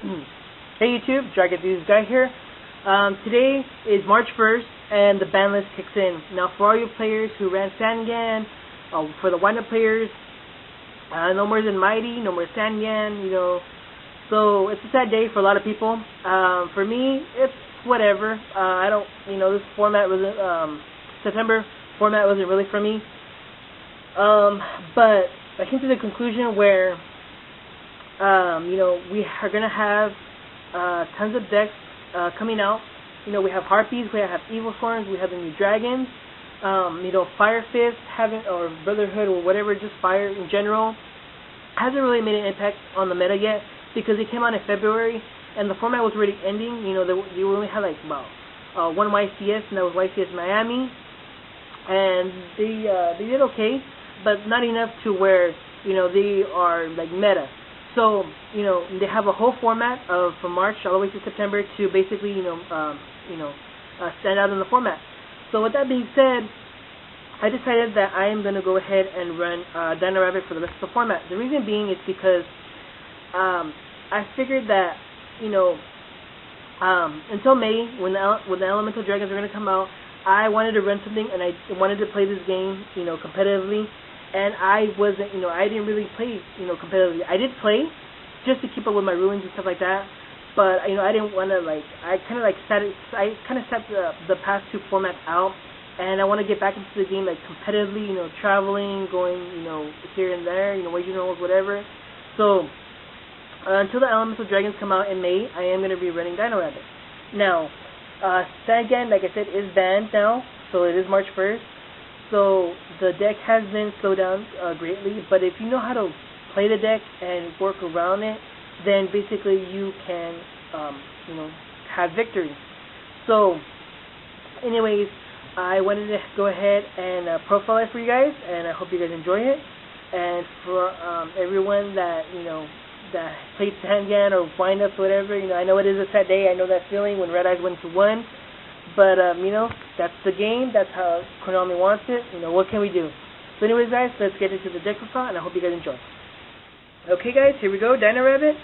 Hey YouTube, Dragon Dudes Guy here. Today is March 1st and the ban list kicks in. Now for all you players who ran Sangan, for the wind-up players, no more Zen Mighty, no more Sangan, so it's a sad day for a lot of people. For me, it's whatever. I don't, this format wasn't, September format wasn't really for me. But I came to the conclusion where, we are going to have tons of decks coming out. We have Harpies, we have Evil Swarms, we have the new Dragons, Fire Fist, or Brotherhood, or whatever, just Fire in general. Hasn't really made an impact on the meta yet because it came out in February and the format was already ending. They only had like about one YCS, and that was YCS Miami, and they did okay, but not enough to where they are like meta. So they have a whole format from March all the way to September to basically stand out in the format. So with that being said, I decided that I am going to go ahead and run Dino Rabbit for the rest of the format. The reason being is because I figured that until May, when the Elemental Dragons are going to come out, I wanted to run something and I wanted to play this game competitively. And I wasn't, I didn't really play, competitively. I did play just to keep up with my ruins and stuff like that. But I didn't want to I kind of set the past two formats out, and I want to get back into the game competitively, traveling, going, here and there, regionals, whatever. So until the Elemental Dragons come out in May, I am going to be running Dino Rabbit. Now, Sangan, like I said, is banned now, so it is March 1st. So the deck has been slowed down greatly, but if you know how to play the deck and work around it, then basically you can, have victory. So, anyways, I wanted to go ahead and profile it for you guys, and I hope you guys enjoy it. And for everyone that that played Sangan or wind-ups, whatever, I know it is a sad day. I know that feeling when Red Eyes went to 1. But, that's the game. That's how Konami wants it. What can we do? So anyways, guys, let's get into the deck profile, and I hope you guys enjoy. Okay, guys, here we go. Dino Rabbit.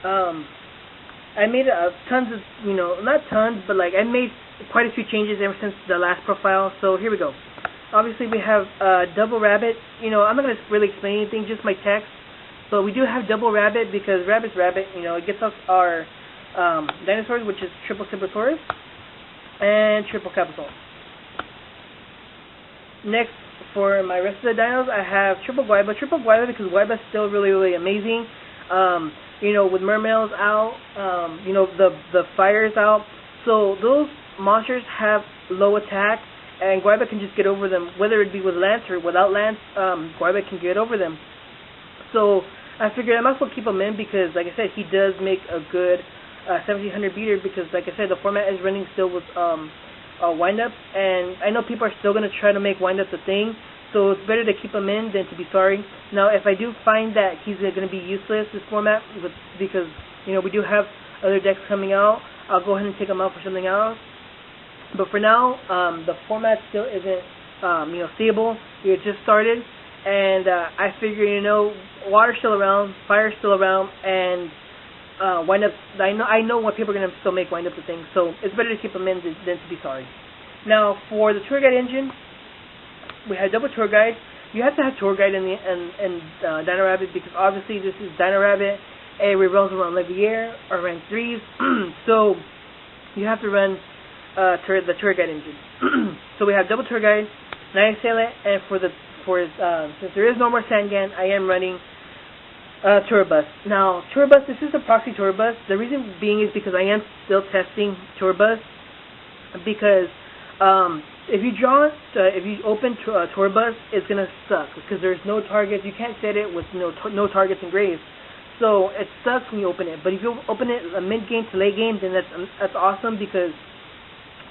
I made tons of, not tons, but, I made quite a few changes ever since the last profile. So here we go. Obviously, we have Double Rabbit. I'm not going to really explain anything, just my text. But we do have Double Rabbit because Rabbit's Rabbit. It gets us our dinosaurs, which is Triple Sabersaurus and Triple Capsule. Next, for my rest of the dinos, I have Triple Guaiba. Triple Guaiba because Guaiba is still really, really amazing. With Mermails out, the Fire's out. So those monsters have low attack, and Guaiba can just get over them, whether it be with Lance or without Lance. Guaiba can get over them. So I figured I might as well keep him in because, like I said, he does make a good 1700 beater because, like I said, the format is running still with wind-ups, and I know people are still going to try to make wind-ups a thing, so it's better to keep him in than to be sorry. Now, if I do find that he's going to be useless, this format, because, we do have other decks coming out, I'll go ahead and take him out for something else. But for now, the format still isn't, stable. It just started, and I figure, water's still around, fire's still around, and wind-ups, I know what people are going to still make wind-ups a thing, so it's better to keep them in than to be sorry. Now, for the tour guide engine, we have double tour guide. You have to have tour guide in Dino Rabbit because obviously this is Dino Rabbit. It revolves around Levier or rank 3s, so you have to run the tour guide engine. So we have double tour guide, Night Assailant, and since there is no more Sangan, I am running Tour Bus. Now, Tour Bus, this is a proxy Tour Bus. The reason being is because I am still testing Tour Bus. Because if you open Tour Bus, it's gonna suck because there's no targets. You can't set it with no targets engraved. So it sucks when you open it. But if you open it mid game to late game, then that's awesome because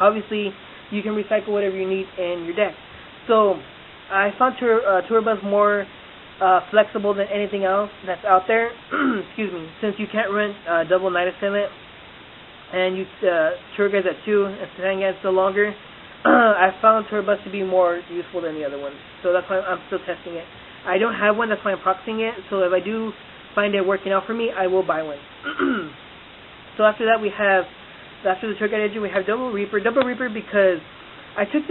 obviously you can recycle whatever you need in your deck. So I found Tour Bus more flexible than anything else that's out there. Excuse me. Since you can't run double Night Assailant and you tour guides at 2 and Sangan still longer, I found Tour Bus to be more useful than the other ones. So that's why I'm still testing it. I don't have one, that's why I'm proxying it. So if I do find it working out for me, I will buy one. So after that after the tour guide engine, we have Double Reaper. Double Reaper because I took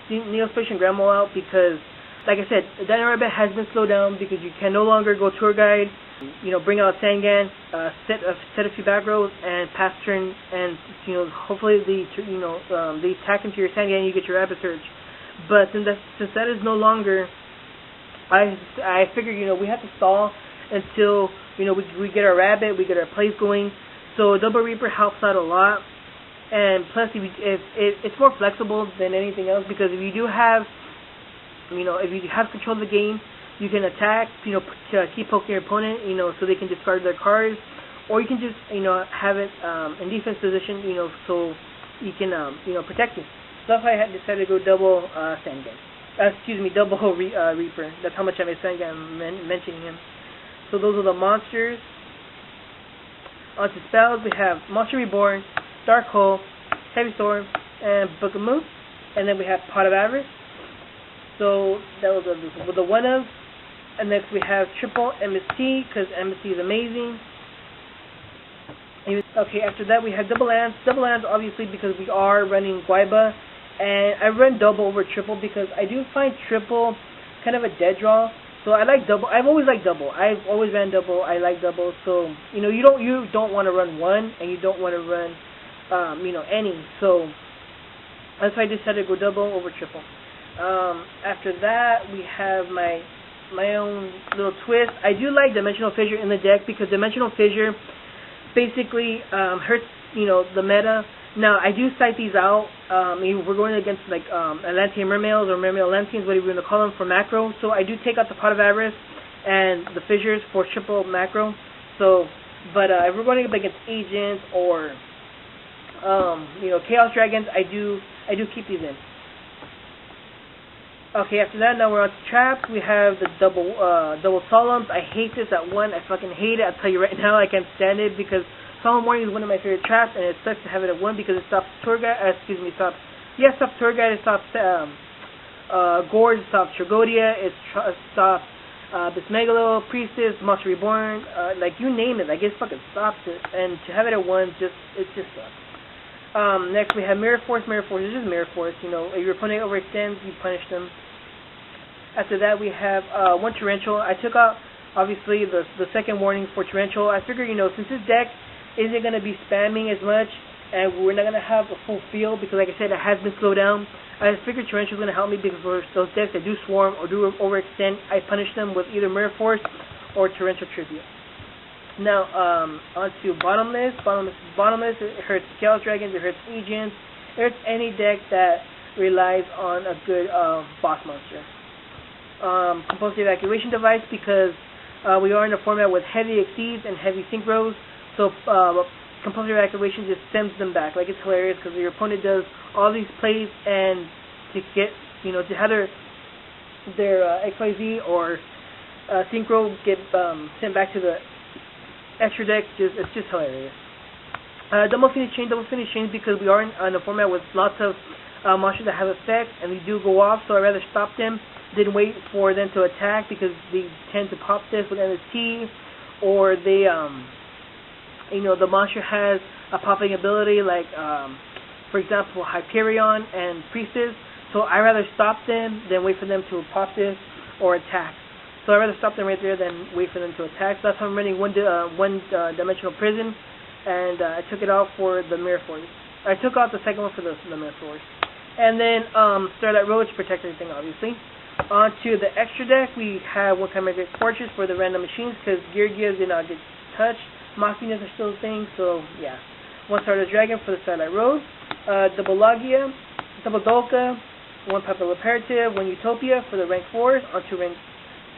Neospatial and Grandma out because, like I said, the Dino Rabbit has been slowed down because you can no longer go tour guide, bring out Sangan, set a few back rows, and pass turn, and hopefully the attack into your Sangan, you get your rabbit search. But since that is no longer, I figured we have to stall until we get our rabbit, we get our plays going. So Double Reaper helps out a lot, and plus it's more flexible than anything else because if you do have if you have control of the game, you can attack, keep poking your opponent, so they can discard their cards, or you can just, have it in defense position, so you can, protect you. So that's why I had decided to go double Sangan. Double Reaper. That's how much I made Sangan mentioning him. So those are the monsters. On to spells, we have Monster Reborn, Dark Hole, Heavy Storm, and Book of Moves. And then we have Pot of Avarice. So that was the one of. And next we have triple MST, because MST is amazing. Okay, after that we have double lands. Double lands obviously because we are running Guaiba. And I run double over triple because I do find triple kind of a dead draw. So I like double. I've always liked double. I've always ran double. I like double. So you don't want to run one, and you don't want to run any. So that's why I decided to go double over triple. After that we have my own little twist. I do like Dimensional Fissure in the deck because Dimensional Fissure basically hurts the meta. Now I do cite these out. We're going against like Atlantean Mermales or Mermail Atlanteans, whatever you want to call them, for macro. So I do take out the Pot of Avarice and the Fissures for triple macro. So, but if we're going up against agents or Chaos Dragons, I do keep these in. Okay, after that, now we're on to traps. We have the double Solemns. I hate this at 1. I fucking hate it. I'll tell you right now, I can't stand it because Solemn Warning is one of my favorite traps, and it sucks to have it at 1 because it stops tour guide. Stops tour guide. It stops Gorge. It stops Tragodia. It stops Bismegalo, Priestess, Monster Reborn. Like you name it, like it fucking stops it. And to have it at 1, it just sucks. Next we have Mirror Force. Mirror Force is just Mirror Force. If your opponent overextends, you punish them. After that we have one Torrential. I took out obviously the second warning for Torrential. I figured since this deck isn't going to be spamming as much, and we're not going to have a full field because, like I said, it has been slowed down. I figured Torrential is going to help me because for those decks that do swarm or do overextend, I punish them with either Mirror Force or Torrential Tribute. Now, on to Bottomless. Bottomless, it hurts Chaos Dragons, it hurts Agents, it hurts any deck that relies on a good boss monster. Compulsive Evacuation Device because we are in a format with heavy exceeds and heavy synchros. So compulsory evacuation just sends them back. Like, it's hilarious because your opponent does all these plays and to get, to have their XYZ or synchro get sent back to the extra deck. It's just hilarious. Double Finish Chain because we are in a format with lots of monsters that have effects and they do go off. So I'd rather stop them than wait for them to attack because they tend to pop this with MST, or they the monster has a popping ability like, for example, Hyperion and Priestess. So I'd rather stop them than wait for them to pop this or attack. So I'd rather stop them right there than wait for them to attack. So that's why I'm running one Dimensional Prison, and I took it out for the Mirror Force. I took out the second one for the Mirror Force. And then Starlight Road to protect everything, obviously. On to the extra deck, we have one Chimeric Fortress for the random machines because Gear Gives did not get touched. Moxiness are still a thing, so yeah. One Stardust Dragon for the Starlight Road, double Logia, double Dolka, one Papal Imperative, one Utopia for the rank 4s. On to rank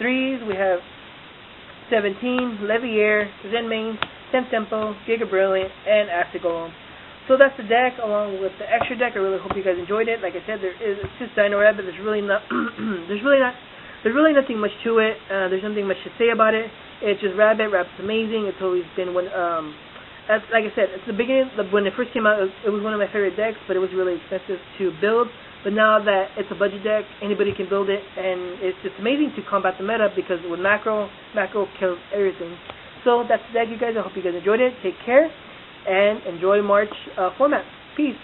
3s, we have 17, Leviair, Zen Main, Temp Tempo, Giga Brilliant, and Acid Golem. So that's the deck along with the extra deck. I really hope you guys enjoyed it. Like I said, it's just Dino Rabbit. There's really nothing much to it. There's nothing much to say about it. It's just Rabbit. Rabbit's amazing. It's always been like I said, it's the beginning. When it first came out, it was one of my favorite decks, but it was really expensive to build. But now that it's a budget deck, anybody can build it, and it's just amazing to combat the meta because with macro kills everything. So that's that, you guys. I hope you guys enjoyed it. Take care and enjoy March format. Peace.